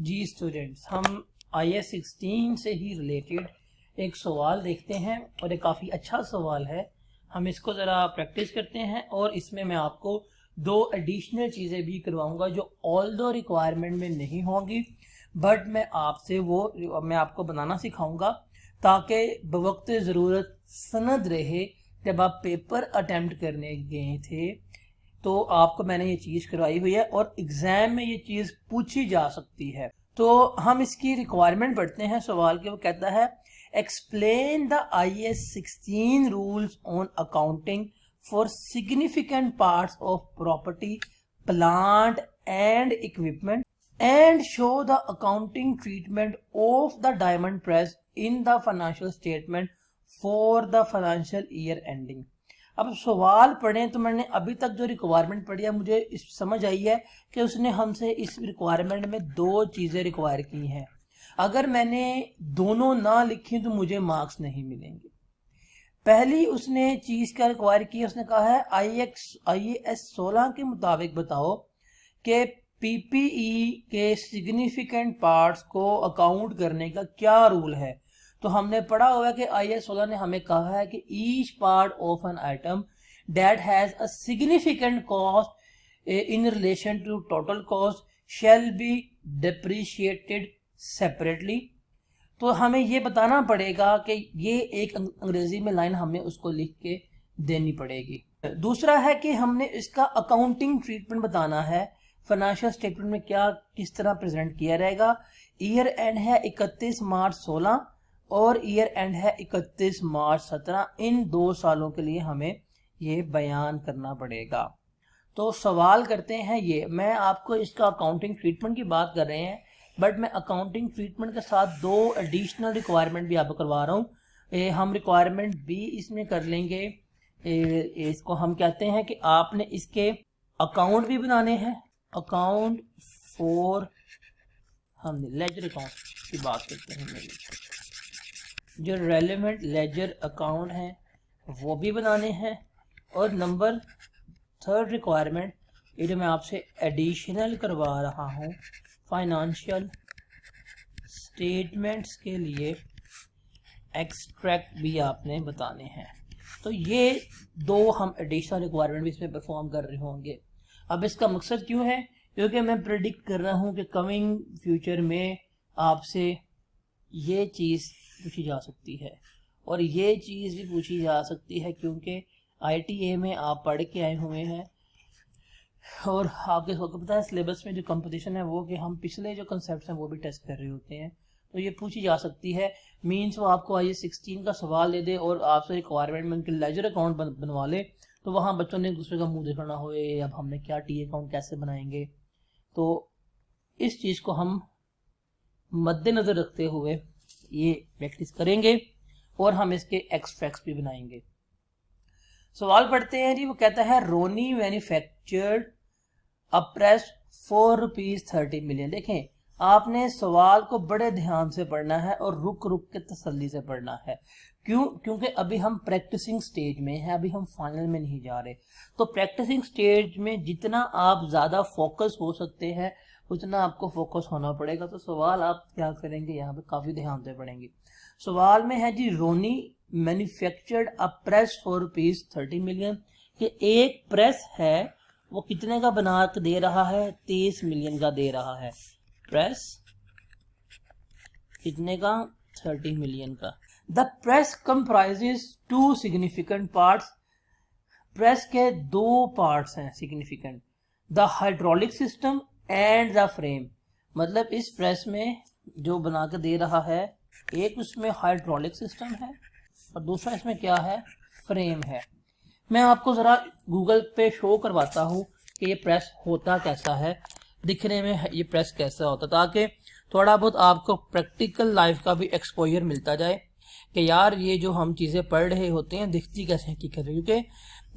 जी students, हम IAS 16 से ही related एक सवाल देखते हैं और ये काफ़ी अच्छा सवाल है। हम इसको ज़रा प्रैक्टिस करते हैं और इसमें मैं आपको दो एडिशनल चीज़ें भी करवाऊंगा जो ऑल दो रिक्वायरमेंट में नहीं होंगी, बट मैं आपको बनाना सिखाऊंगा ताकि बवक्त ज़रूरत सनद रहे। जब आप पेपर अटेम्प्ट करने गए थे तो आपको मैंने ये चीज़ करवाई हुई है और एग्ज़ाम में ये चीज़ पूछी जा सकती है। तो हम इसकी रिक्वायरमेंट पढ़ते हैं सवाल के। वो कहता है explain the IAS 16 rules on accounting for significant parts of property, plant and equipment and show the accounting treatment of the diamond press in the financial statement for the financial year ending. अब सवाल पढ़ें तो मैंने अभी तक जो requirement पढ़ी है मुझे समझ आई है कि उसने हमसे इस रिक्वायरमेंट में दो चीज़ें रिक्वायर की हैं। अगर मैंने दोनों ना लिखी तो मुझे मार्क्स नहीं मिलेंगे। पहली उसने चीज़ क्या रिक्वायर की है, उसने कहा है IAS 16 के मुताबिक बताओ कि PPE के सिग्निफिकेंट पार्ट्स को अकाउंट करने का क्या रूल है। तो हमने पढ़ा हुआ है कि IAS 16 ने हमें कहा है कि each part of an item that has a significant cost in relation to total cost shall be depreciated separately. तो हमें ये बताना पड़ेगा कि ये एक अंग्रेजी में लाइन हमें उसको लिख के देनी पड़ेगी। दूसरा है कि हमने इसका अकाउंटिंग ट्रीटमेंट बताना है। फाइनेंशियल स्टेटमेंट में क्या किस तरह प्रेजेंट किया रहेगा। ईयर एंड है 31 मार्च 16 और ईयर एंड है 31 मार्च 17। इन 2 सालों के लिए हमें ये बयान करना पड़ेगा। तो सवाल करते हैं ये, मैं आपको इसका अकाउंटिंग ट्रीटमेंट की बात कर रहे हैं, बट मैं अकाउंटिंग ट्रीटमेंट के साथ दो एडिशनल रिक्वायरमेंट भी आपको करवा रहा हूँ। हम रिक्वायरमेंट भी इसमें कर लेंगे। इसको हम कहते हैं कि आपने इसके अकाउंट भी बनाने हैं। अकाउंट फॉर, हम लेजर अकाउंट की बात करते हैं, जो रेलेवेंट लेजर अकाउंट हैं वो भी बनाने हैं। और नंबर 3 रिक्वायरमेंट, ये जो मैं आपसे एडिशनल करवा रहा हूँ, फाइनेंशियल स्टेटमेंट्स के लिए एक्सट्रैक्ट भी आपने बताने हैं। तो ये दो हम एडिशनल रिक्वायरमेंट भी इसमें परफॉर्म कर रहे होंगे। अब इसका मकसद क्यों है? क्योंकि मैं प्रेडिक्ट कर रहा हूँ कि कमिंग फ्यूचर में आपसे ये चीज़ पूछी जा सकती है और ये चीज़ भी पूछी जा सकती है क्योंकि ITA में आप पढ़ के आए हुए हैं और आपको पता है सिलेबस में जो कंपटीशन है वो कि हम पिछले जो कंसेप्ट हैं वो भी टेस्ट कर रहे होते हैं। तो ये पूछी जा सकती है। मीन्स वो आपको IAS 16 का सवाल दे दे और आपसे रिक्वायरमेंट में उनके लेजर अकाउंट बनवा ले, तो वहाँ बच्चों ने एक दूसरे का मुंह देखना होए अब हमने क्या टी अकाउंट कैसे बनाएंगे। तो इस चीज़ को हम मद्देनज़र रखते हुए ये प्रैक्टिस करेंगे और हम इसके एक्सट्रैक्ट्स भी बनाएंगे। सवाल पढ़ते हैं जी। वो कहता है Rooney manufactured a press for ₹30 million. देखें, आपने सवाल को बड़े ध्यान से पढ़ना है और रुक रुक के तसल्ली से पढ़ना है। क्योंकि अभी हम प्रैक्टिसिंग स्टेज में हैं, अभी हम फाइनल में नहीं जा रहे। तो प्रैक्टिसिंग स्टेज में जितना आप ज़्यादा फोकस हो सकते हैं उतना आपको फोकस होना पड़ेगा। तो सवाल आप क्या करेंगे, यहाँ पे काफ़ी ध्यान से पढ़ेंगे। सवाल में है जी, Rooney manufactured a press for ₹30 million. कि एक प्रेस है वो कितने का बना के दे रहा है? 30 मिलियन का दे रहा है। प्रेस कितने का? 30 मिलियन का। The press comprises 2 significant parts. Press के 2 पार्ट्स हैं significant, the hydraulic system and the frame. मतलब इस प्रेस में जो बना के दे रहा है, एक उसमें हाइड्रोलिक सिस्टम है और दूसरा इसमें क्या है? फ्रेम है। मैं आपको ज़रा गूगल पे शो करवाता हूँ कि ये प्रेस होता कैसा है, दिखने में ये प्रेस कैसा होता, ताकि थोड़ा बहुत आपको प्रैक्टिकल लाइफ का भी एक्सपोजर मिलता जाए कि यार ये जो हम चीज़ें पढ़ रहे होते हैं दिखती कैसे हैं, हकीकत है। क्योंकि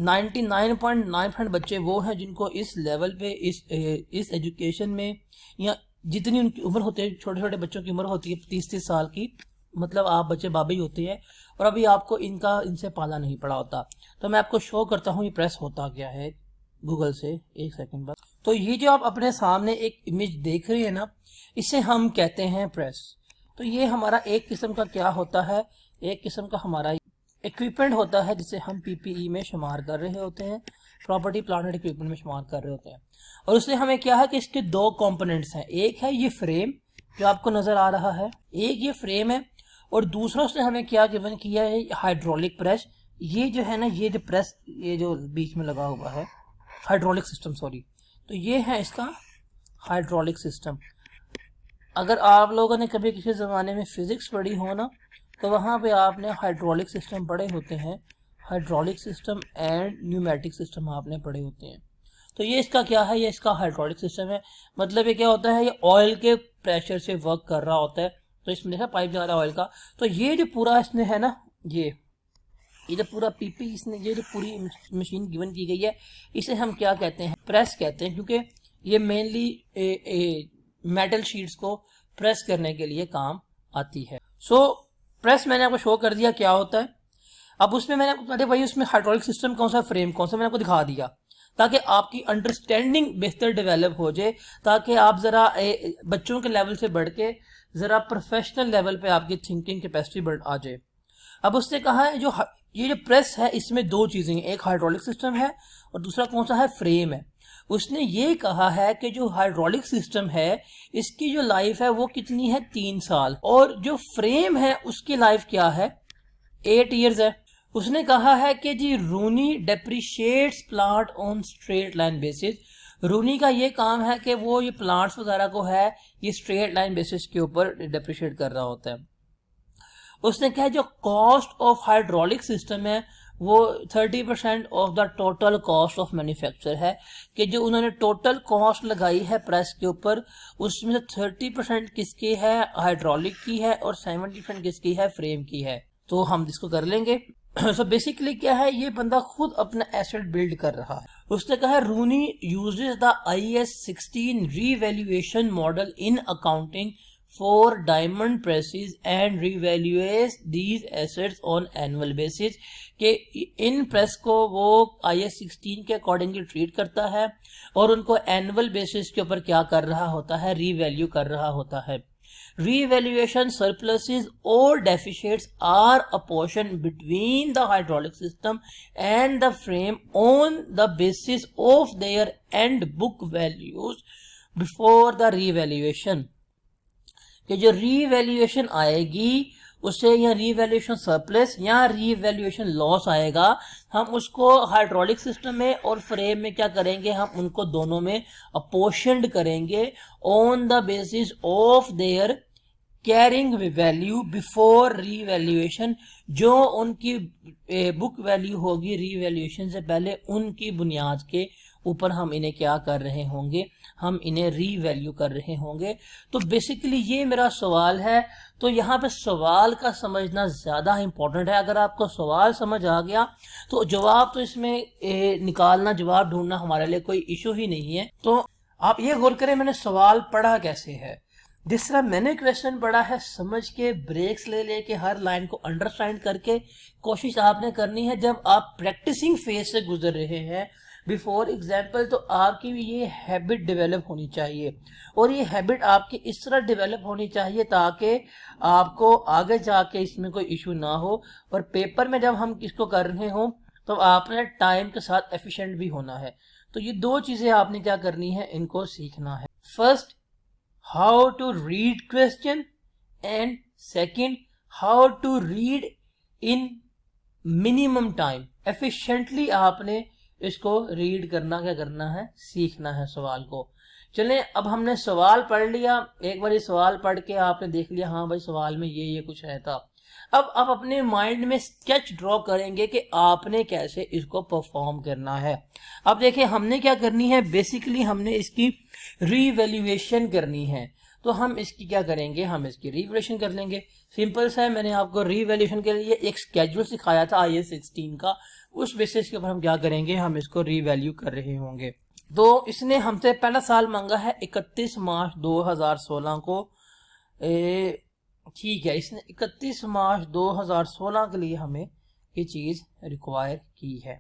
99.9% बच्चे वो हैं जिनको इस लेवल पे इस एजुकेशन में, या जितनी उनकी उम्र होती है, छोटे छोटे बच्चों की उम्र होती है 30-30 साल की, मतलब आप बच्चे बाबे ही होते हैं और अभी आपको इनसे पाला नहीं पड़ा होता। तो मैं आपको शो करता हूँ ये प्रेस होता क्या है गूगल से। एक सेकंड बाद तो ये जो आप अपने सामने एक इमेज देख रहे हैं ना, इसे हम कहते हैं प्रेस। तो ये हमारा एक किस्म का क्या होता है, एक किस्म का हमारा इक्विपमेंट होता है जिसे हम पीपीई में शुमार कर रहे होते हैं, प्रॉपर्टी प्लांट एंड इक्विपमेंट में शुमार कर रहे होते हैं। और उसमें हमें क्या है कि इसके दो कंपोनेंट्स हैं, एक है ये फ्रेम जो आपको नजर आ रहा है, एक ये फ्रेम है, और दूसरा उसने हमें क्या गिवन किया है, हाइड्रोलिक प्रेस। ये जो है ना, ये जो प्रेस, ये जो बीच में लगा हुआ है हाइड्रोलिक सिस्टम, सॉरी, तो ये है इसका हाइड्रोलिक सिस्टम। अगर आप लोगों ने कभी किसी ज़माने में फिजिक्स पढ़ी हो ना, तो वहाँ पे आपने हाइड्रोलिक सिस्टम पढ़े होते हैं, hydraulic system and pneumatic system आपने पढ़े होते हैं। तो ये इसका क्या है, ये इसका हाइड्रोलिक सिस्टम है। मतलब ये क्या होता है, ये ऑयल के प्रेशर से वर्क कर रहा होता है। तो इसमें देखा पाइप जा रहा है ऑयल का। तो ये जो पूरा इसने है ना, ये जो पूरा पीपी इसने, ये जो पूरी मशीन गिवन की गई है, इसे हम क्या कहते हैं, प्रेस कहते हैं, क्योंकि ये मेनली मेटल शीट्स को प्रेस करने के लिए काम आती है। सो प्रेस मैंने आपको शो कर दिया क्या होता है। अब उसमें मैंने आपको कहते भाई उसमें हाइड्रोलिक सिस्टम कौन सा, फ्रेम कौन सा, मैंने आपको दिखा दिया ताकि आपकी अंडरस्टैंडिंग बेहतर डेवलप हो जाए, ताकि आप ज़रा बच्चों के लेवल से बढ़ के ज़रा प्रोफेशनल लेवल पे आपकी थिंकिंग कैपेसिटी बढ़ आ जाए। अब उसने कहा है ये जो प्रेस है इसमें दो चीज़ें हैं, एक हाइड्रोलिक सिस्टम है और दूसरा कौन सा है, फ्रेम है। उसने ये कहा है कि जो हाइड्रोलिक सिस्टम है इसकी जो लाइफ है वो कितनी है, 3 साल, और जो फ्रेम है उसकी लाइफ क्या है, 8 ईयर्स है। उसने कहा है कि जी Rooney depreciates plant on straight line basis. Rooney का ये काम है कि वो ये प्लांट्स वगैरह को है ये स्ट्रेट लाइन बेसिस के ऊपर डेप्रिशिएट कर रहा होता है। उसने कहा जो कॉस्ट ऑफ हाइड्रोलिक सिस्टम है वो 30% of the total cost of manufacture है, कि जो उन्होंने टोटल कॉस्ट लगाई है प्रेस के ऊपर उसमें से 30% किसकी है, हाइड्रोलिक की है, और 70% किसकी है, फ्रेम की है। तो हम इसको कर लेंगे। सो बेसिकली क्या है, ये बंदा खुद अपना एसेट बिल्ड कर रहा है। उसने कहा Rooney uses the IS 16 revaluation model in accounting for diamond presses and revaluates these assets on annual basis, कि इन प्रेस को वो IS 16 के अकॉर्डिंगली ट्रीट करता है और उनको एनुअल बेसिस के ऊपर क्या कर रहा होता है, रीवैल्यू कर रहा होता है। Revaluation surpluses or deficits are apportioned between the hydraulic system and the frame on the basis of their end book values before the revaluation, कि जो रीवैल्यूएशन आएगी उससे या रीवैल्यूएशन सरप्लस या रीवैल्यूएशन लॉस आएगा, हम उसको हाइड्रोलिक सिस्टम में और फ्रेम में क्या करेंगे, हम उनको दोनों में अपोर्शनड करेंगे on the basis of their carrying value before revaluation. जो उनकी बुक वैल्यू होगी रीवैल्यूएशन से पहले, उनकी बुनियाद के ऊपर हम इन्हें क्या कर रहे होंगे, हम इन्हें रीवैल्यू कर रहे होंगे। तो बेसिकली ये मेरा सवाल है। तो यहाँ पे सवाल का समझना ज़्यादा इंपॉर्टेंट है। अगर आपको सवाल समझ आ गया तो जवाब तो इसमें निकालना, जवाब ढूंढना हमारे लिए कोई इशू ही नहीं है। तो आप ये गौर करें मैंने सवाल पढ़ा कैसे है। जिस तरह मैंने क्वेश्चन पढ़ा है, समझ के ब्रेक्स ले लेके हर लाइन को अंडरस्टैंड करके कोशिश आपने करनी है। जब आप प्रैक्टिसिंग फेज से गुजर रहे हैं बिफोर एग्जाम्पल, तो आपकी भी ये हैबिट डेवलप होनी चाहिए, और ये हैबिट आपकी इस तरह डेवलप होनी चाहिए ताकि आपको आगे जाके इसमें कोई इशू ना हो, और पेपर में जब हम किसको कर रहे हों तो आपने टाइम के साथ एफिशिएंट भी होना है। तो ये दो चीज़ें आपने क्या करनी है, इनको सीखना है। First, how to read question, and second, how to read in minimum time. Efficiently आपने इसको रीड करना, क्या करना है, सीखना है सवाल को। चलें, अब हमने सवाल पढ़ लिया, एक बार ये सवाल पढ़ के आपने देख लिया हाँ भाई सवाल में ये कुछ है था। अब आप अपने माइंड में स्केच ड्रॉ करेंगे कि आपने कैसे इसको परफॉर्म करना है। अब देखिए हमने क्या करनी है, बेसिकली हमने इसकी रीवैल्यूएशन करनी है। तो हम इसकी क्या करेंगे, हम इसकी रीवैल्यूएशन कर लेंगे। सिंपल सा है, मैंने आपको रीवैल्यूएशन के लिए एक स्केड्यूल सिखाया था IS 16 का, उस बेसिस के ऊपर हम क्या करेंगे, हम इसको रीवैल्यू कर रहे होंगे। तो इसने हमसे पहला साल मांगा है 31 मार्च 2016 को। ठीक है, इसने 31 मार्च 2016 के लिए हमें ये चीज़ रिक्वायर की है।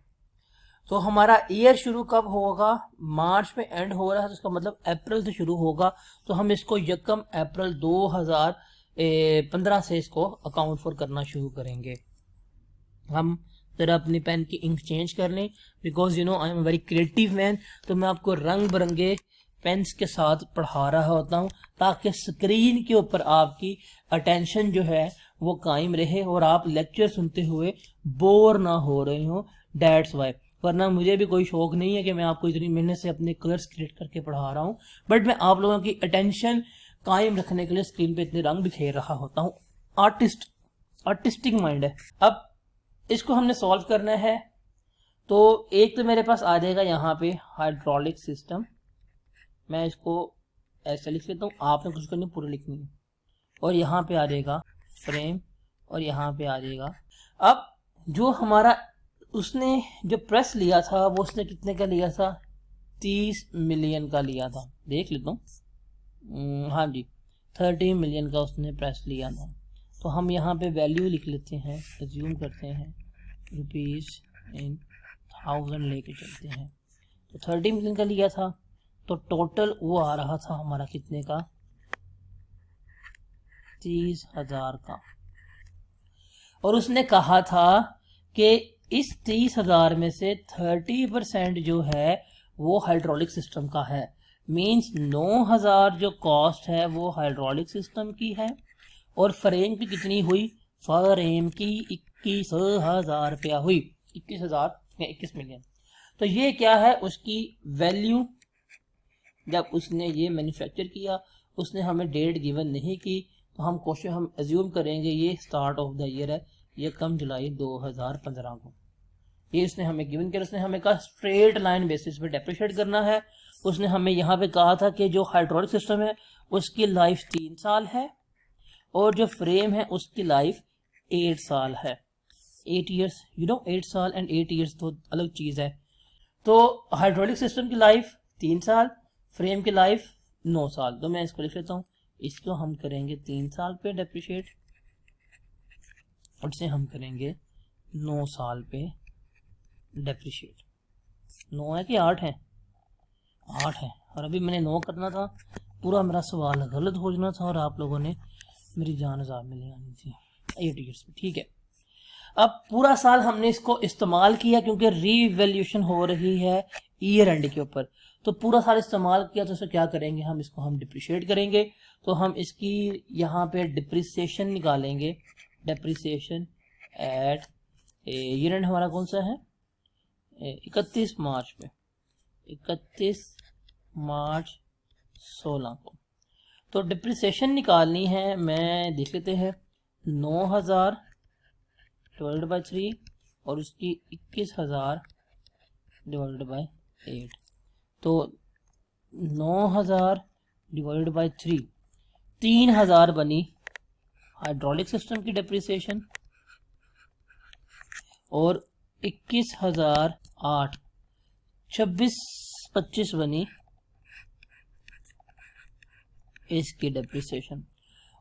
तो हमारा ईयर शुरू कब होगा, मार्च में एंड हो रहा है, तो इसका मतलब अप्रैल से शुरू होगा। तो हम इसको 1 अप्रैल 2015 से इसको अकाउंट फॉर करना शुरू करेंगे। हम जरा अपनी पेन की इंक चेंज कर लें, because you know I am very creative man. तो मैं आपको रंग बिरंगे पेन्स के साथ पढ़ा रहा होता हूँ ताकि स्क्रीन के ऊपर आपकी अटेंशन जो है वो कायम रहे और आप लेक्चर सुनते हुए बोर ना हो रहे हो। दैट्स वाई, वरना मुझे भी कोई शौक नहीं है कि मैं आपको इतनी मेहनत से अपने कलर्स क्रिएट करके पढ़ा रहा हूँ, बट मैं आप लोगों की अटेंशन कायम रखने के लिए स्क्रीन पे इतने रंग बिखेर रहा होता हूँ। आर्टिस्टिक माइंड है। अब इसको हमने सॉल्व करना है। तो एक तो मेरे पास आ जाएगा यहाँ पे हाइड्रोलिक सिस्टम, मैं इसको ऐसे लिख लेता हूँ, आपने कुछ करनी पूरी लिखनी है। और यहाँ पे आ जाएगा फ्रेम और यहाँ पे आ जाएगा। अब जो हमारा उसने जो प्रेस लिया था वो उसने कितने का लिया था, 30 मिलियन का लिया था। देख लेता हूँ, हाँ जी 30 मिलियन का उसने प्रेस लिया था। तो हम यहाँ पे वैल्यू लिख लेते हैं, एज्यूम करते हैं रुपीज़ इन 1000 लेके चलते हैं। तो 30 मिलियन का लिया था, तो टोटल वो आ रहा था हमारा कितने का, 30,000 का। और उसने कहा था कि इस 30,000 में से 30% जो है वो हाइड्रोलिक सिस्टम का है। मींस 9,000 जो कॉस्ट है वो हाइड्रोलिक सिस्टम की है। और फ्रेम की कितनी हुई, फ्रेम की 21,000 रुपया हुई, 21,000 या 21 मिलियन। तो ये क्या है, उसकी वैल्यू। जब उसने ये मैन्युफैक्चर किया, उसने हमें डेट गिवन नहीं की, तो हम क्वेश्चन हम एज्यूम करेंगे ये स्टार्ट ऑफ द ईयर है, ये कम जुलाई 2015 को। ये उसने हमें गिवन किया। उसने हमें कहा स्ट्रेट लाइन बेसिस पे डेप्रिशिएट करना है। उसने हमें यहाँ पे कहा था कि जो हाइड्रोलिक सिस्टम है उसकी लाइफ 3 साल है और जो फ्रेम है उसकी लाइफ 8 साल है। 8 ईयर्स, यू नो 8 साल एंड 8 ईयर्स तो अलग चीज़ है। तो हाइड्रोलिक सिस्टम की लाइफ 3 साल, फ्रेम की लाइफ 9 साल। तो मैं इसको लिख लेता हूँ, इसको हम करेंगे 3 साल पे डेप्रिशिएट और इसे हम करेंगे 9 साल पे डेप्रिशिएट। 9 है कि 8 है, 8 है। और अभी मैंने 9 करना था, पूरा मेरा सवाल गलत हो जाना था और आप लोगों ने मेरी जान अजाब में ले आनी थी 8 ईयर्स पे। ठीक है, अब पूरा साल हमने इसको इस्तेमाल किया क्योंकि रीवैल्यूएशन हो रही है ईयर एंड के ऊपर। तो पूरा साल इस्तेमाल किया, तो इसे क्या करेंगे हम, इसको हम डिप्रिशिएट करेंगे। तो हम इसकी यहाँ पे डिप्रिसिएशन निकालेंगे। डिप्रिसिएशन एट ईयर एंड हमारा कौन सा है, 31 मार्च पे, 31 मार्च 16 को। तो डिप्रिसिएशन निकालनी है, मैं देख लेते हैं 9,000 डिवाइडेड बाई 3 और उसकी 21,000 डिवाइडेड बाई 8। तो 9,000 डिवाइडेड बाई 3, 3,000 बनी हाइड्रोलिक सिस्टम की डिप्रिसिएशन और 21,008, 26-25 बनी इसकी डिप्रिसिएशन।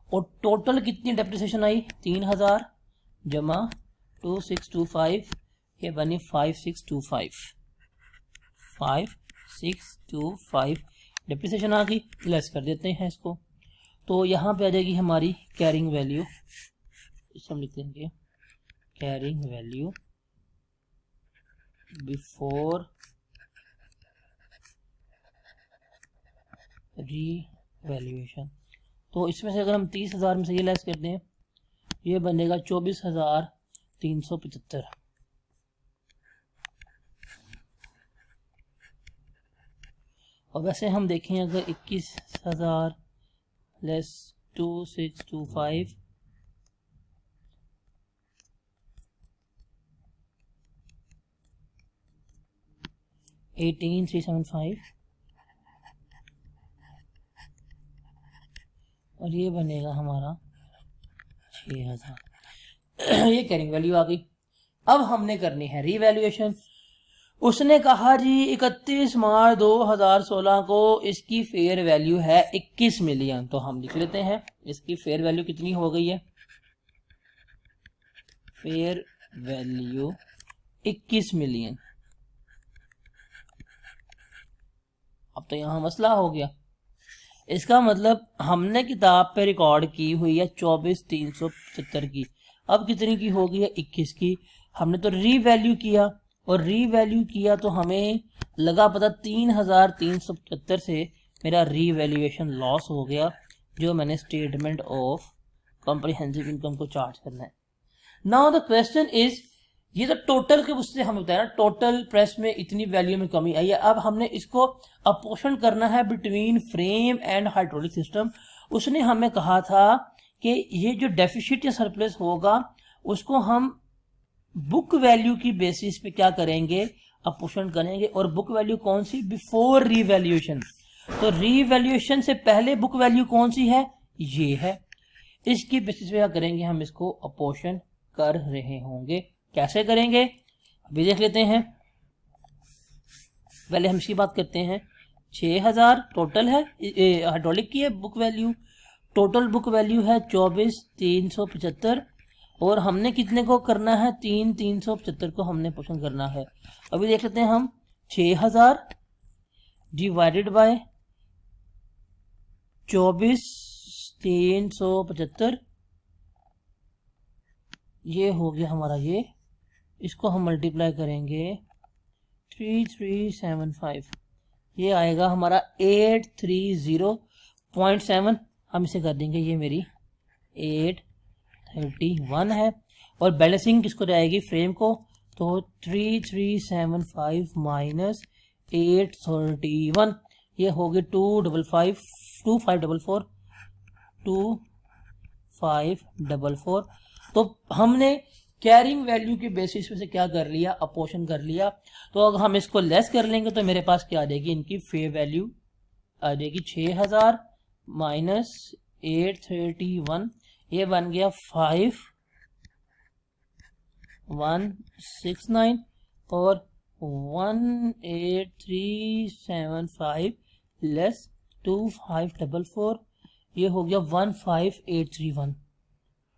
और टोटल कितनी डिप्रिसिएशन आई, 3,000 जमा 2625, ये बनी 5625, 5625 डिप्रिसिएशन आ गई। लेस कर देते हैं इसको। तो यहाँ पे आ जाएगी हमारी कैरिंग वैल्यू, इसको हम लिख देंगे कैरिंग वैल्यू बिफोर रीवैल्यूएशन। तो इसमें से अगर हम 30,000 में से ये लेस कर दें, ये बनेगा 24,375। और वैसे हम देखें अगर 21,000 लेस 2625 18,375 और ये बनेगा हमारा 6,000। ये कैरिंग वैल्यू आ गई। अब हमने करनी है रीवैल्यूएशन। उसने कहा जी 31 मार्च 2016 को इसकी फेयर वैल्यू है 21 मिलियन। तो हम लिख लेते हैं इसकी फेयर वैल्यू कितनी हो गई है, फेयर वैल्यू 21 मिलियन। अब तो यहाँ मसला हो गया। इसका मतलब हमने किताब पे रिकॉर्ड की हुई है 24,375 की, अब कितनी की हो गई है 21 की। हमने तो रीवैल्यू किया, और रीवैल्यू किया तो हमें लगा पता 3,375 से मेरा रीवैल्यूएशन लॉस हो गया, जो मैंने स्टेटमेंट ऑफ कॉम्प्रिहेंसिव इनकम को चार्ज करना है। नाउ द क्वेश्चन इज, ये तो टोटल के उससे हमें बताया ना, टोटल प्रेस में इतनी वैल्यू में कमी आई है। अब हमने इसको अपोर्शन करना है between frame and hydraulic system. उसने हमें कहा था कि ये जो डेफिसिट या सरप्लस होगा उसको हम बुक वैल्यू की बेसिस पे क्या करेंगे, अपोर्शन करेंगे। और बुक वैल्यू कौन सी, बिफोर रीवैल्यूएशन। तो रीवैल्यूएशन से पहले बुक वैल्यू कौन सी है, ये है। इसकी बेसिस पे क्या करेंगे, हम इसको अपोर्शन कर रहे होंगे। कैसे करेंगे अभी देख लेते हैं। पहले हम इसकी बात करते हैं। 6,000 टोटल है, हाइड्रोलिक की है book value. Total book value है 24,375, और हमने कितने को करना है, 3,375 को हमने पोषण करना है। अभी देख लेते हैं हम। 6,000 डिवाइडेड बाय 24,375, ये हो गया हमारा ये। इसको हम मल्टीप्लाई करेंगे 3375, ये आएगा हमारा 830.7। हम इसे कर देंगे, ये मेरी 831 है। और बैलेंसिंग किसको जाएगी, फ्रेम को। तो 3375 माइनस 831, ये हो गए 2544। तो हमने कैरिंग वैल्यू के बेसिस पे से क्या कर लिया, अपोर्शन कर लिया। तो अगर हम इसको लेस कर लेंगे तो मेरे पास क्या आ जाएगी, इनकी फेयर वैल्यू आ जाएगी 6,000 माइनस 831, ये बन गया 5169, और 18375 लेस 2544, ये हो गया 15831।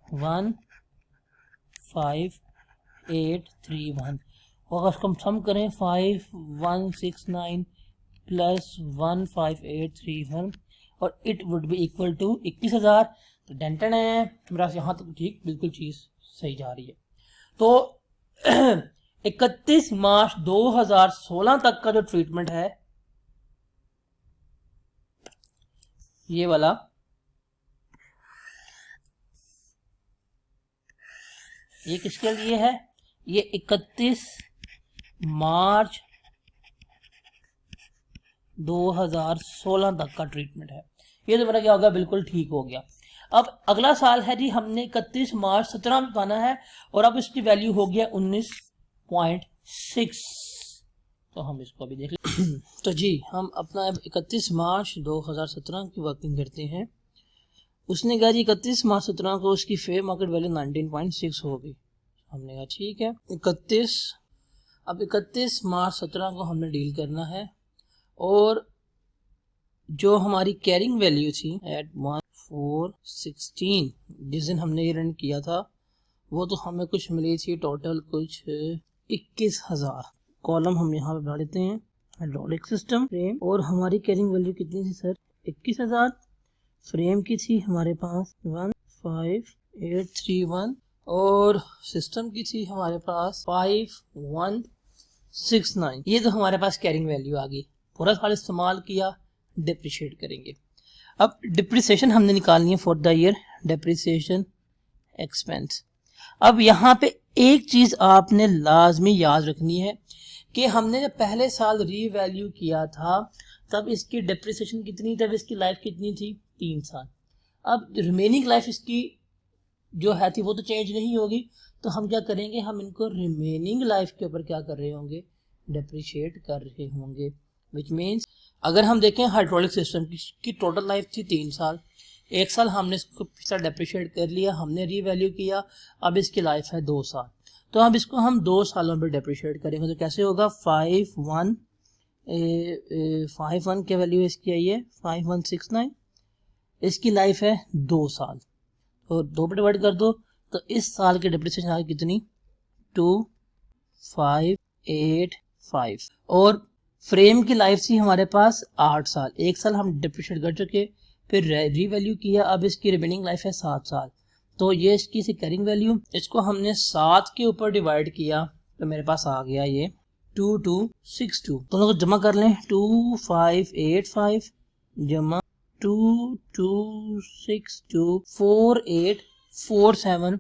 15831, और अगर हम सम करें 5169 प्लस 15831, और it would be equal to 21,000। तो डेंटन है मेरा यहाँ तक ठीक बिल्कुल चीज़ सही जा रही है। तो 31 मार्च 2016 तक का जो ट्रीटमेंट है, ये वाला, ये किसके लिए है, ये 31 मार्च 2016 तक का ट्रीटमेंट है। ये तो मेरा क्या होगा, बिल्कुल ठीक हो गया। अब अगला साल है जी, हमने 31 मार्च 17 में पाना है, और अब इसकी वैल्यू हो गया 19.6। तो हम इसको अभी देख लें। तो जी हम अपना 31 मार्च 2017 की वर्किंग करते हैं। उसने कहा जी 31 मार्च 17 को उसकी फेयर मार्केट वैल्यू 19.6 होगी। हमने कहा ठीक है। 31 मार्च 17 को हमने डील करना है, और जो हमारी कैरिंग वैल्यू थी एट 1416 जिस दिन हमने ये रन किया था, वो तो हमें कुछ मिली थी टोटल कुछ 21,000। कॉलम हम यहाँ पे बढ़ा देते हैं, हाइड्रोलिक सिस्टम फ्रेम, और हमारी कैरिंग वैल्यू कितनी थी सर, 21,000। फ्रेम की थी हमारे पास 15831, और सिस्टम की थी हमारे पास 5169। ये तो हमारे पास कैरिंग वैल्यू आ गई। पूरा साल इस्तेमाल किया, डिप्रिशिएट करेंगे। अब डिप्रिसिएशन हमने निकालनी है for the year, depreciation expense. अब यहाँ पे एक चीज आपने लाजमी याद रखनी है कि हमने जब पहले साल रीवैल्यू किया था तब इसकी डिप्रिसिएशन कितनी, तब इसकी लाइफ कितनी थी, 3 साल। अब रिमेनिंग लाइफ इसकी जो है थी वो तो चेंज नहीं होगी, तो हम क्या करेंगे, हम इनको रिमेनिंग लाइफ के ऊपर क्या कर रहे होंगे, डिप्रिशिएट कर रहे होंगे। विच मीन्स अगर हम देखें हाइड्रोलिक सिस्टम की टोटल लाइफ थी 3 साल, 1 साल हमने इसको पिछला डिप्रिशिएट कर लिया, हमने रीवैल्यू किया, अब इसकी लाइफ है 2 साल। तो अब इसको हम 2 सालों में डिप्रिशिएट करेंगे। तो कैसे होगा, 51 की वैल्यू इसकी आई है 5169, इसकी लाइफ है 2 साल, तो 2 पे डिवाइड कर दो, तो इस साल की डिप्रिसिएशन आ गई कितनी, 2585। और फ्रेम की लाइफ थी हमारे पास 8 साल, 1 साल हम डिप्रिशिएट कर चुके, फिर रीवैल्यू किया, अब इसकी रिमेनिंग लाइफ है 7 साल। तो ये इसकी सी कैरिंग वैल्यू, इसको हमने 7 के ऊपर डिवाइड किया तो मेरे पास आ गया ये 2262। तो लोग जमा कर लें, 2585 जमा 2262 4847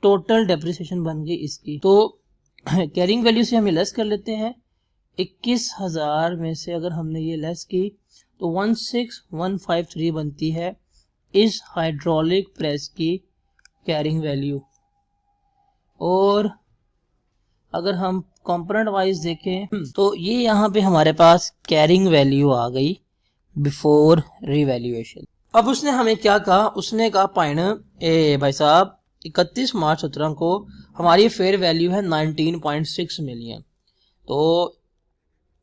टोटल डेप्रिसिएशन बन गई इसकी। तो कैरिंग वैल्यू से हम लेस कर लेते हैं, 21,000 में से अगर हमने ये लेस की तो 16153 बनती है इस हाइड्रोलिक प्रेस की कैरिंग वैल्यू। और अगर हम कंपोनेंट वाइज देखें तो ये यहाँ पे हमारे पास कैरिंग वैल्यू आ गई बिफोर रिवैल्यूएशन। अब उसने हमें क्या कहा, उसने कहा भाई साहब 31 मार्च 17 को हमारी फेयर वैल्यू है 19.6 मिलियन। तो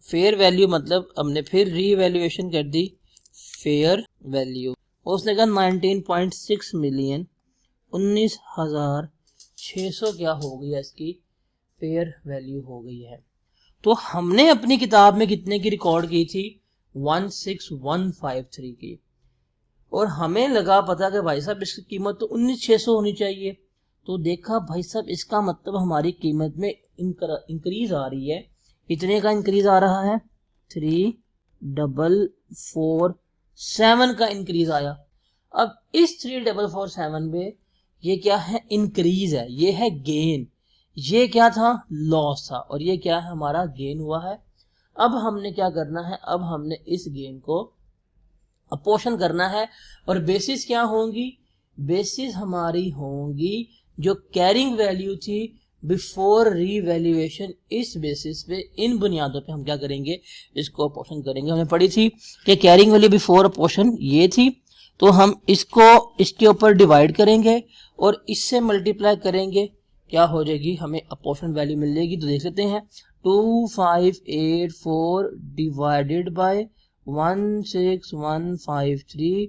फेयर वैल्यू मतलब हमने फिर रीवैल्यूएशन कर दी फेयर वैल्यू, उसने कहा 19.6 मिलियन 19,600 क्या हो गई है इसकी फेयर वैल्यू हो गई है। तो हमने अपनी किताब में कितने की रिकॉर्ड की थी, 16153 की, और हमें लगा पता कि भाई साहब इसकी कीमत तो 19,600 होनी चाहिए। तो देखा भाई साहब इसका मतलब हमारी कीमत में इंक्रीज आ रही है, इतने का इंक्रीज आ रहा है, 3447 का इंक्रीज आया। अब इस 3447 में ये क्या है, इंक्रीज है, ये है गेन, ये क्या था, लॉस था, और ये क्या है, हमारा गेन हुआ है। अब हमने क्या करना है, अब हमने इस गेन को अपोर्शन करना है, और बेसिस क्या होंगी, बेसिस हमारी होंगी जो कैरिंग वैल्यू थी बिफोर रीवैल्यूएशन। इस बेसिस पे, इन बुनियादों पे हम क्या करेंगे, इसको अपोर्शन करेंगे। हमने पढ़ी थी कि कैरिंग वैल्यू बिफोर अपोर्शन ये थी, तो हम इसको इसके ऊपर डिवाइड करेंगे और इससे मल्टीप्लाई करेंगे, क्या हो जाएगी, हमें अपोर्शन वैल्यू मिल जाएगी। तो देख लेते हैं, 2584 divided by 16153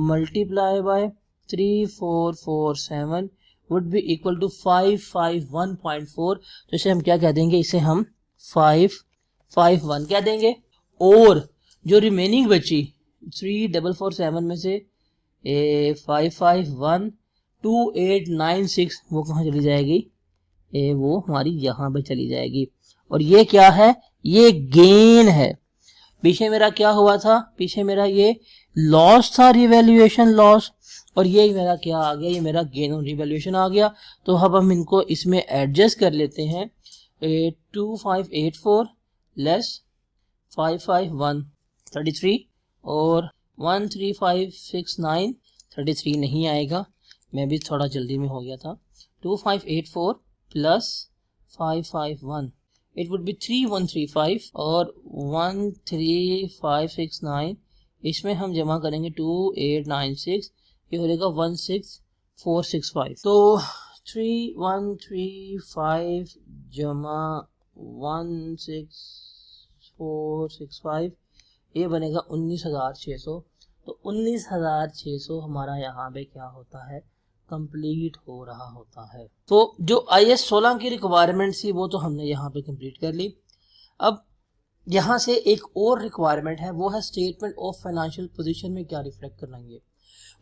multiply by 3447 would be equal to 551.4। तो इसे हम क्या कह देंगे, इसे हम 551 कह देंगे। और जो रिमेनिंग बची 3447 में से 551 2896 वो कहाँ चली जाएगी, वो हमारी यहाँ पे चली जाएगी। और ये क्या है, ये गेन है। पीछे मेरा क्या हुआ था, पीछे मेरा ये लॉस था, रिवैल्यूएशन लॉस, और ये मेरा क्या आ गया, ये मेरा गेन और रिवैल्यूएशन आ गया। तो अब हम इनको इसमें एडजस्ट कर लेते हैं, 2584 लेस 551 33 और 13569 33 नहीं आएगा, मैं भी थोड़ा जल्दी में हो गया था। 2584 प्लस 551 इट वुड बी 3135 और 13569 इसमें हम जमा करेंगे 2896, ये हो जाएगा 16465। तो 3135 जमा 16465 ये बनेगा 19,600। तो 19,600 हमारा यहाँ पे क्या होता है, कंप्लीट हो रहा होता है। तो जो IS 16 की रिक्वायरमेंट थी वो तो हमने यहाँ पे कंप्लीट कर ली। अब यहाँ से एक और रिक्वायरमेंट है, वो है स्टेटमेंट ऑफ फाइनेंशियल पोजीशन में क्या रिफ्लेक्ट करवाएंगे।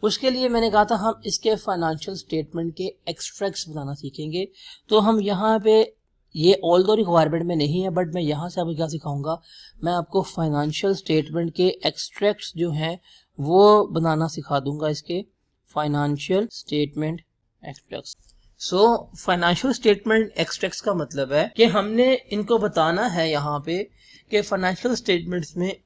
उसके लिए मैंने कहा था हम इसके फाइनेंशियल स्टेटमेंट के एक्सट्रैक्ट्स बनाना सीखेंगे। तो हम यहाँ पे, ये ऑल दो रिक्वायरमेंट में नहीं है, बट मैं यहाँ से आपको क्या सिखाऊंगा, मैं आपको फाइनेंशियल स्टेटमेंट के एक्सट्रैक्ट्स जो हैं वो बनाना सिखा दूंगा, इसके financial statement extracts. So financial statement extracts का मतलब है कि हमने इनको बताना है यहाँ पे कि फाइनेंशियल स्टेटमेंट्स में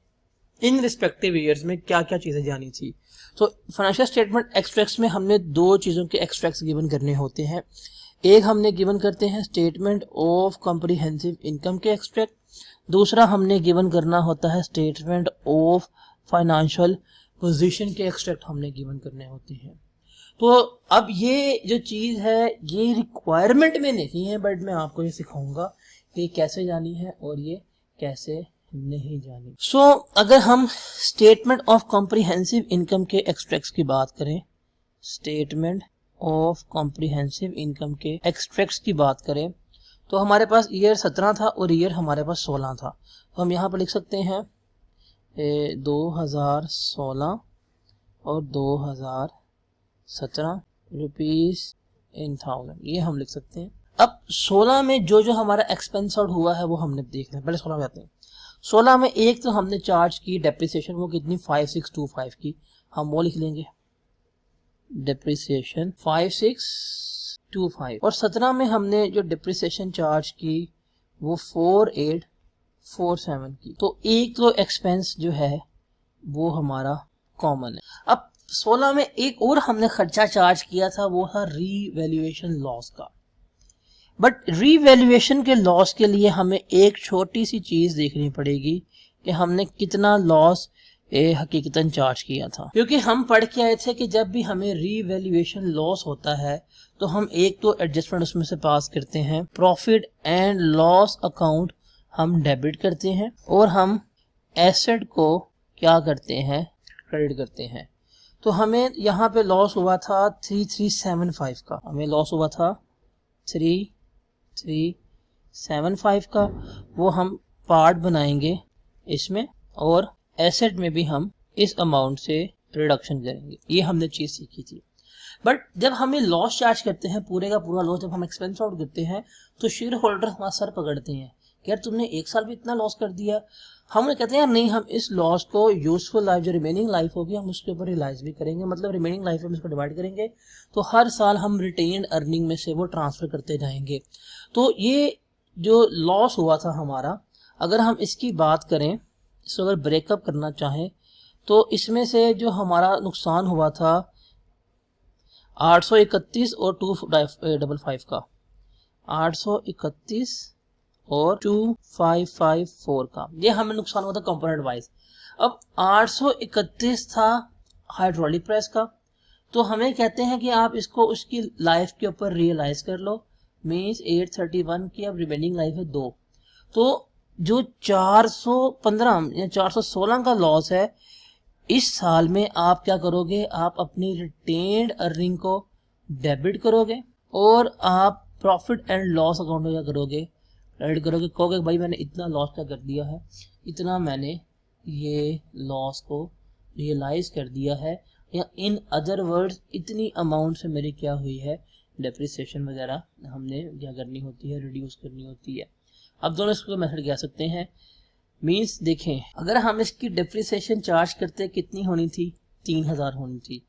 इन रिस्पेक्टिव ईयर्स में क्या क्या चीज़ें जानी थी। तो फाइनेंशियल स्टेटमेंट एक्सट्रैक्ट्स में हमने दो चीज़ों के एक्सट्रैक्ट्स गिवन करने होते हैं। एक हमने गिवन करते हैं स्टेटमेंट ऑफ कॉम्प्रिहेंसिव इनकम के एक्सट्रैक्ट, दूसरा हमने गिवन करना होता है स्टेटमेंट ऑफ फाइनेंशियल पोजीशन के एक्सट्रैक्ट हमने गिवन करने होते हैं। तो अब ये जो चीज़ है ये रिक्वायरमेंट में नहीं है, बट मैं आपको ये सिखाऊंगा कि कैसे जानी है और ये कैसे नहीं जानी। सो अगर हम स्टेटमेंट ऑफ कॉम्प्रिहेंसिव इनकम के एक्सट्रैक्ट्स की बात करें, स्टेटमेंट ऑफ कॉम्प्रिहेंसिव इनकम के एक्सट्रैक्ट्स की बात करें, तो हमारे पास ईयर 17 था और ईयर हमारे पास 16 था, तो हम यहाँ पर लिख सकते हैं 2016 और 2017 रुपीज़ इन 1000, ये हम लिख सकते हैं। अब 16 में जो जो हमारा एक्सपेंस आउट हुआ है वो हमने देखना है। पहले 16 में आते हैं। 16 में एक तो हमने चार्ज की डेप्रिसिएशन, वो कितनी 5625 की, हम वो लिख लेंगे डेप्रिसिएशन 5625। और 17 में हमने जो डेप्रिसिएशन चार्ज की वो 4847 की। तो एक तो एक्सपेंस जो है वो हमारा कॉमन है। अब 16 में एक और हमने खर्चा चार्ज किया था, वो था रीवैल्यूएशन लॉस का। बट रीवैल्यूएशन के लॉस के लिए हमें एक छोटी सी चीज देखनी पड़ेगी कि हमने कितना लॉस हकीकतन चार्ज किया था, क्योंकि हम पढ़ के आए थे कि जब भी हमें रीवैल्यूएशन लॉस होता है तो हम एक तो एडजस्टमेंट उसमें से पास करते हैं, प्रॉफिट एंड लॉस अकाउंट हम डेबिट करते हैं, और हम एसेट को क्या करते हैं, क्रेडिट करते हैं। तो हमें यहाँ पे लॉस हुआ था 3375 का, हमें लॉस हुआ था 3375 का, वो हम पार्ट बनाएंगे इसमें, और एसेट में भी हम इस अमाउंट से रिडक्शन करेंगे। ये हमने चीज सीखी थी। बट जब हमें लॉस चार्ज करते हैं, पूरे का पूरा लॉस जब हम एक्सपेंस आउट करते हैं, तो शेयर होल्डर हमारा सर पकड़ते हैं कि यार तुमने एक साल में इतना लॉस कर दिया। हम कहते हैं नहीं, हम इस लॉस को यूजफुल लाइफ, जो रिमेनिंग लाइफ होगी, हम उसके ऊपर रियलाइज भी करेंगे, मतलब रिमेनिंग लाइफ में इसको डिवाइड करेंगे, तो हर साल हम रिटेन्ड अर्निंग में से वो ट्रांसफर करते जाएंगे। तो ये जो लॉस हुआ था हमारा, अगर हम इसकी बात करें, इसको अगर ब्रेकअप करना चाहें, तो इसमें से जो हमारा नुकसान हुआ था 831 और 2554 का, 831 और 2554 का, ये हमें नुकसान हुआ था कंपोनेंट वाइज। अब 831 था हाइड्रोलिक प्रेस का, तो हमें कहते हैं कि आप इसको उसकी लाइफ के ऊपर रियलाइज कर लो, मीन्स 831 की अब रिमेनिंग लाइफ है 2। तो जो 415 या 416 का लॉस है, इस साल में आप क्या करोगे, आप अपनी रिटेन्ड अर्निंग को डेबिट करोगे, और आप प्रॉफिट एंड लॉस अकाउंट में क्या करोगे, क्रेडिट करोगे। कहोगे भाई मैंने इतना लॉस क्या कर दिया है, इतना मैंने ये लॉस को रियलाइज कर दिया है, या इन अदर वर्ड्स इतनी अमाउंट से मेरी क्या हुई है, डेप्रिसिएशन वगैरह हमने क्या करनी होती है, रिड्यूस करनी होती है। अब दोनों इसको मेथड कह सकते हैं। मीन्स देखें, अगर हम इसकी डेप्रिसिएशन चार्ज करते कितनी होनी थी, 3000 होनी थी,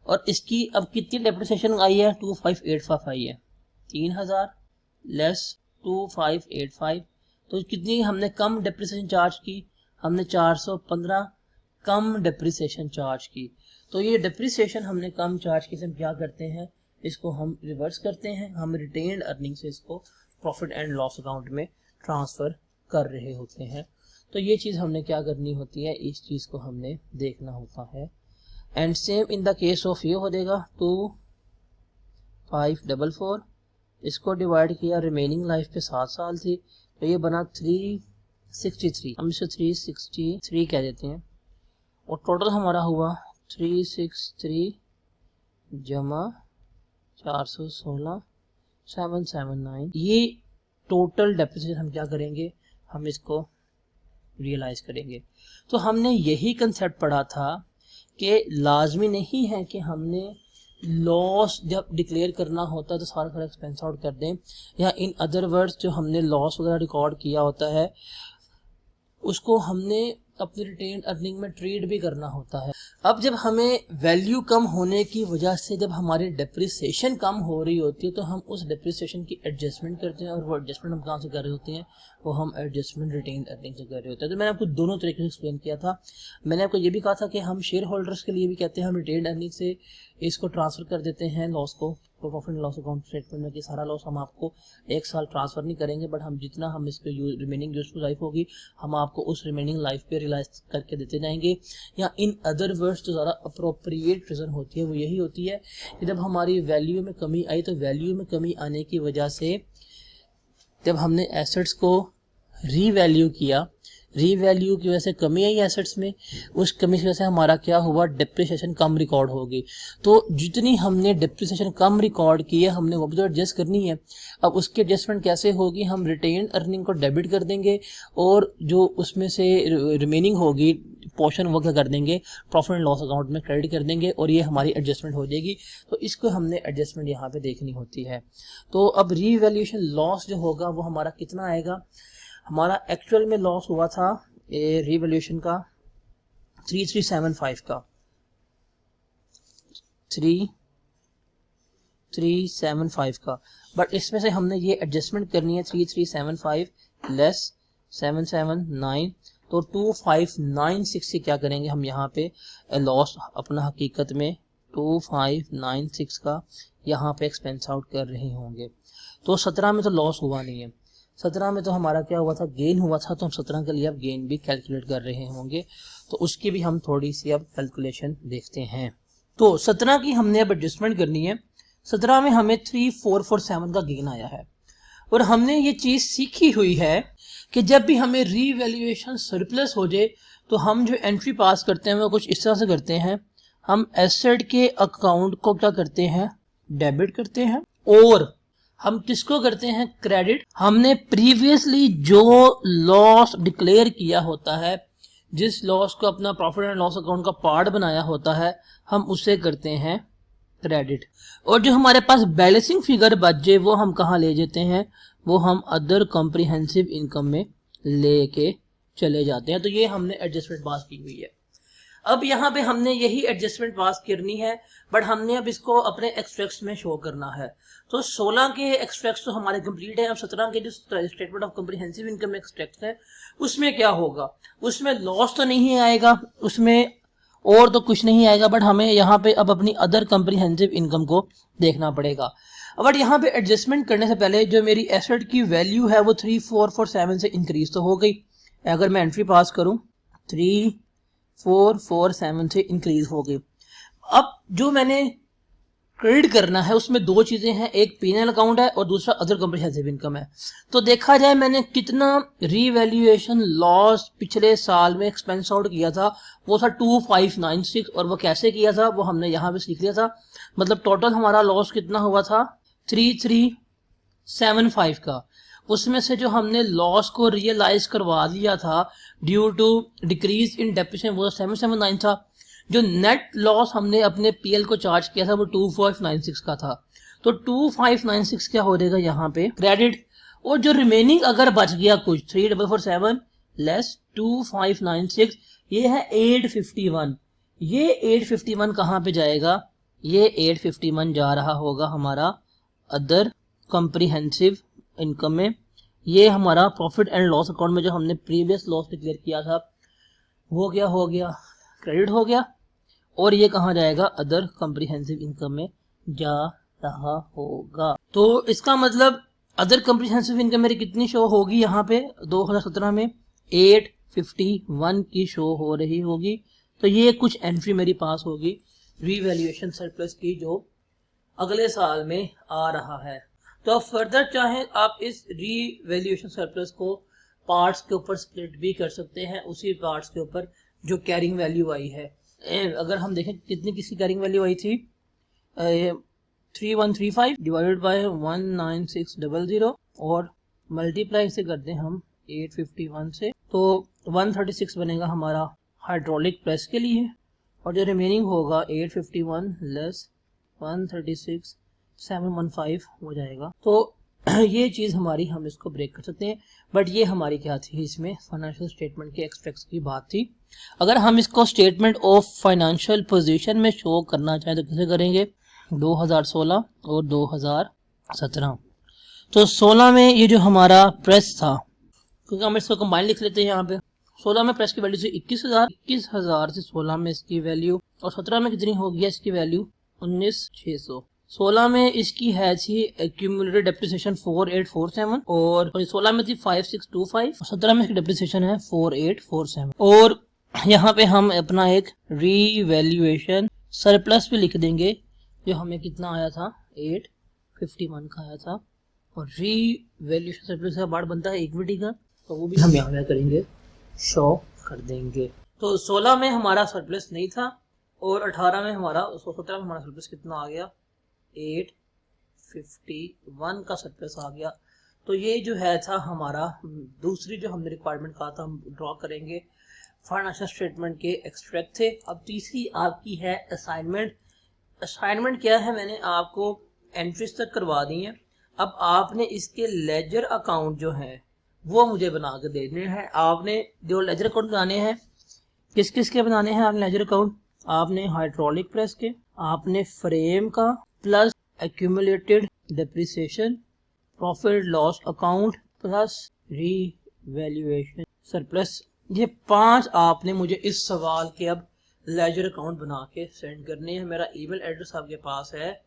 और इसकी अब कितनी डेप्रिसिएशन आई है, 2585 आई है। 3000 लेस 2585, तो कितनी हमने कम डेप्रिसिएशन चार्ज की, हमने 415 कम डेप्रिसिएशन चार्ज की। तो ये डेप्रिसिएशन हमने कम चार्ज की से हम क्या करते हैं, इसको हम रिवर्स करते हैं, हम रिटेन्ड अर्निंग से इसको प्रॉफिट एंड लॉस अकाउंट में ट्रांसफर कर रहे होते हैं। तो ये चीज़ हमने क्या करनी होती है, इस चीज़ को हमने देखना होता है। And same in the case of ये हो जाएगा 2544, इसको डिवाइड किया, रिमेनिंग लाइफ पे 7 साल थी, तो ये बना 363, हम इसे 363 कह देते हैं, और टोटल हमारा हुआ 363 जमा 416 779। ये टोटल डेप्रिसिएशन हम क्या करेंगे, हम इसको रियलाइज करेंगे। तो हमने यही कंसेप्ट पढ़ा था कि लाजमी नहीं है कि हमने लॉस जब डिक्लेयर करना होता है तो सारा एक्सपेंस आउट कर दें, या इन अदर वर्ड्स जो हमने लॉस वगैरह रिकॉर्ड किया होता है उसको हमने अपनी रिटेन्ड अर्निंग में ट्रेड भी करना होता है। अब जब हमें वैल्यू कम होने की वजह से जब हमारी डेप्रिसिएशन कम हो रही होती है, तो हम उस डेप्रिसिएशन की एडजस्टमेंट करते हैं, और वो एडजस्टमेंट हम कहाँ से कर रहे होते हैं, वो हम एडजस्टमेंट रिटेन्ड अर्निंग से कर रहे होते हैं। तो मैंने आपको दोनों तरीके से एक्सप्लेन किया था। मैंने आपको ये भी कहा था कि हम शेयर होल्डर्स के लिए भी कहते हैं हम रिटेन्ड अर्निंग से इसको ट्रांसफर कर देते हैं लॉस को, profit and loss account statement में, कि सारा लॉस हम आपको एक साल ट्रांसफर नहीं करेंगे, बट हम जितना हम इसको रिमेनिंग यूजफुल लाइफ होगी हम आपको उस रिमेनिंग लाइफ पे रियलाइज करके देते जाएंगे। या इन अदर वर्ड्स जो ज़्यादा अप्रोप्रिएट रीज़न होती है वो यही होती है कि जब हमारी वैल्यू में कमी आई, तो वैल्यू में कमी आने की वजह से जब हमने एसेट्स को रीवैल्यू किया, रीवैल्यू की वजह से कमी आई एसेट्स में, उस कमी की वजह से हमारा क्या हुआ, डिप्रिसिएशन कम रिकॉर्ड होगी। तो जितनी हमने डिप्रिसिएशन कम रिकॉर्ड की है हमने वो भी तो एडजस्ट करनी है। अब उसकी एडजस्टमेंट कैसे होगी, हम रिटेन अर्निंग को डेबिट कर देंगे और जो उसमें से रिमेनिंग होगी पोर्शन वो क्या कर देंगे, प्रॉफिट एंड लॉस अकाउंट में क्रेडिट कर देंगे और ये हमारी एडजस्टमेंट हो जाएगी। तो इसको हमने एडजस्टमेंट यहाँ पे देखनी होती है। तो अब रीवैल्यूएशन लॉस जो होगा वो हमारा कितना आएगा, हमारा एक्चुअल में लॉस हुआ था रीवैल्यूएशन का 3375 का, 3375 का, बट इसमें से हमने ये एडजस्टमेंट करनी है 3375 लेस 779, तो 2596 से क्या करेंगे हम यहाँ पे लॉस अपना हकीकत में 2596 का यहाँ पे एक्सपेंस आउट कर रहे होंगे। तो 17 में तो लॉस हुआ नहीं है, 17 में तो हमारा क्या हुआ था, गेन हुआ था, तो हम 17 के लिए अब गेन भी कैलकुलेट कर रहे होंगे। तो उसकी भी हम थोड़ी सी अब कैलकुलेशन देखते हैं। तो 17 की हमने अब एडजस्टमेंट करनी है। 17 में हमें 3447 का गेन आया है और हमने ये चीज़ सीखी हुई है कि जब भी हमें रीवैल्यूएशन सरप्लस हो जाए तो हम जो एंट्री पास करते हैं वो कुछ इस तरह से करते हैं, हम एसेट के अकाउंट को क्या करते हैं, डेबिट करते हैं, और हम किसको करते हैं, क्रेडिट। हमने प्रीवियसली जो लॉस डिक्लेयर किया होता है, जिस लॉस को अपना प्रॉफिट एंड लॉस अकाउंट का पार्ट बनाया होता है, हम उसे करते हैं क्रेडिट। और जो हमारे पास बैलेंसिंग फिगर बच जाए वो हम कहाँ ले जाते हैं, वो हम अदर कॉम्प्रिहेंसिव इनकम में लेके चले जाते हैं। तो ये हमने एडजस्टमेंट पास की हुई है। अब यहाँ पे हमने यही एडजस्टमेंट पास करनी है, बट हमने अब इसको अपने एक्सट्रैक्ट्स में शो करना है। तो 16 के एक्सट्रैक्ट्स तो हमारे कंप्लीट है। अब 17 के जो statement of comprehensive income extracts है उसमें क्या होगा, उसमें लॉस तो नहीं आएगा, उसमें और तो कुछ नहीं आएगा, बट हमें यहाँ पे अब अपनी अदर कॉम्प्रिहेंसिव इनकम को देखना पड़ेगा। बट यहाँ पे एडजस्टमेंट करने से पहले जो मेरी एसेट की वैल्यू है वो 3447 से इंक्रीज तो हो गई। अगर मैं एंट्री पास करूँ 3447 से इंक्रीज हो गई। अब जो मैंने क्रेडिट करना है उसमें दो चीजें हैं, एक P&L अकाउंट है और दूसरा अदर कॉम्प्रिहेंसिव इनकम है। तो देखा जाए मैंने कितना रीवैल्यूएशन लॉस पिछले साल में एक्सपेंस आउट किया था, वो था 2596, और वो कैसे किया था वो हमने यहाँ पे सीख लिया था। मतलब टोटल हमारा लॉस कितना हुआ था 3375 का। उसमें से जो हमने लॉस को रियलाइज करवा दिया था due to decrease in depreciation वो 779 था। जो नेट लॉस हमने अपने पीएल को चार्ज किया था वो 2596 का था। तो 2596 क्या हो जाएगा यहाँ पे क्रेडिट, और जो रिमेनिंग अगर बच गया कुछ 3447 लेस 2596 ये है 851। ये 851 कहाँ पे जाएगा, ये 851 जा रहा होगा हमारा अदर कॉम्प्रिहेंसिव इनकम में। ये हमारा प्रॉफिट एंड लॉस अकाउंट में जो हमने प्रीवियस लॉस डिक्लेयर किया था वो क्या हो गया, क्रेडिट हो गया, और ये कहाँ जाएगा, अदर कॉम्प्रिहेंसिव इनकम में जा रहा होगा। तो इसका मतलब अदर कॉम्प्रिहेंसिव इनकम मेरी कितनी शो होगी यहाँ पे 2017 में 851 की शो हो रही होगी। तो ये कुछ एंट्री मेरी पास होगी रीवैल्यूएशन सरप्लस की जो अगले साल में आ रहा है। तो आप फर्दर चाहें आप इस रीवैल्यूएशन सरप्लस को पार्ट्स के ऊपर स्प्लिट भी कर सकते हैं, उसी पार्ट्स के ऊपर जो कैरिंग वैल्यू आई है। अगर हम देखें कितनी किसकी कैरिंग वैल्यू आई थी 3135 डिवाइडेड बाय 19600 और मल्टीप्लाई से कर दें हम 851 से, तो 136 बनेगा हमारा हाइड्रोलिक प्रेस के लिए, और जो रिमेनिंग होगा 851 लेस 136 715 हो जाएगा। तो ये चीज़ हमारी हम इसको ब्रेक कर सकते हैं। बट ये हमारी क्या थी, इसमें फाइनेंशियल स्टेटमेंट के एक्सट्रैक्ट्स की बात थी। अगर हम इसको स्टेटमेंट ऑफ फाइनेंशियल पोजीशन में शो करना चाहें तो कैसे करेंगे, 2016 और 2017। तो 16 में ये जो हमारा प्रेस था, क्योंकि हम इसको कंबाइन लिख लेते हैं यहाँ पे, 16 में प्रेस की वैल्यू थी 21,000 से 16 में इसकी वैल्यू, और 17 में कितनी हो गया इसकी वैल्यू 19,600। 16 में इसकी है थी एक्यूमुलेटेड डेप्रिसिएशन 4847 और 16 में थी 5625, 17 में इसकी डेप्रिसिएशन है 4847। और यहाँ पे हम अपना एक रीवैल्यूएशन सरप्लस भी लिख देंगे जो हमें कितना आया था 851 का आया था, और रीवैल्यूएशन सरप्लस का पार्ट बनता है इक्विटी का, तो वो भी हम यहाँ पे करेंगे शो कर देंगे। तो 16 में हमारा सरप्लस नहीं था और 18 में हमारा 17 में हमारा सरप्लस कितना आ गया, 851 का सरप्लस आ गया। तो ये जो है था हमारा दूसरी जो हमने रिक्वायरमेंट कहा था हम ड्रॉ करेंगे, फाइनेंशियल स्टेटमेंट के एक्सट्रैक्ट थे। अब तीसरी आपकी है असाइनमेंट। असाइनमेंट क्या है, मैंने आपको एंट्रीज तक करवा दी है, अब आपने इसके लेजर अकाउंट जो है वो मुझे बना के देने हैं। आपने जो लेजर अकाउंट बनाने हैं, किस किस के बनाने हैं आपने लेजर अकाउंट, आपने हाइड्रोलिक प्रेस के, आपने फ्रेम का, plus accumulated depreciation, profit loss account, plus revaluation surplus. ये 5 आपने मुझे इस सवाल के अब लेजर अकाउंट बना के सेंड करने हैं। मेरा ईमेल एड्रेस आपके पास है,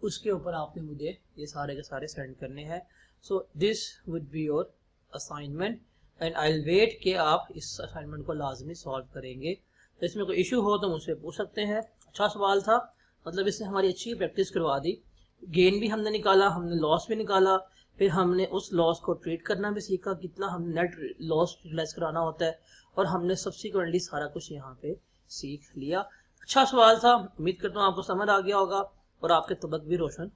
उसके ऊपर आपने मुझे ये सारे के सारे सेंड करने हैं। So this would be your assignment and I will wait कि आप इस असाइनमेंट को लाजमी सॉल्व करेंगे। तो इसमें कोई इशू हो तो मुझसे पूछ सकते हैं। अच्छा सवाल था, मतलब इसने हमारी अच्छी प्रैक्टिस करवा दी, गेन भी हमने निकाला, हमने लॉस भी निकाला, फिर हमने उस लॉस को ट्रीट करना भी सीखा, कितना हम नेट लॉस रियलाइज कराना होता है, और हमने सब्सिक्वेंटली सारा कुछ यहाँ पे सीख लिया। अच्छा सवाल था, उम्मीद करता हूँ आपको समझ आ गया होगा और आपके तबक भी रोशन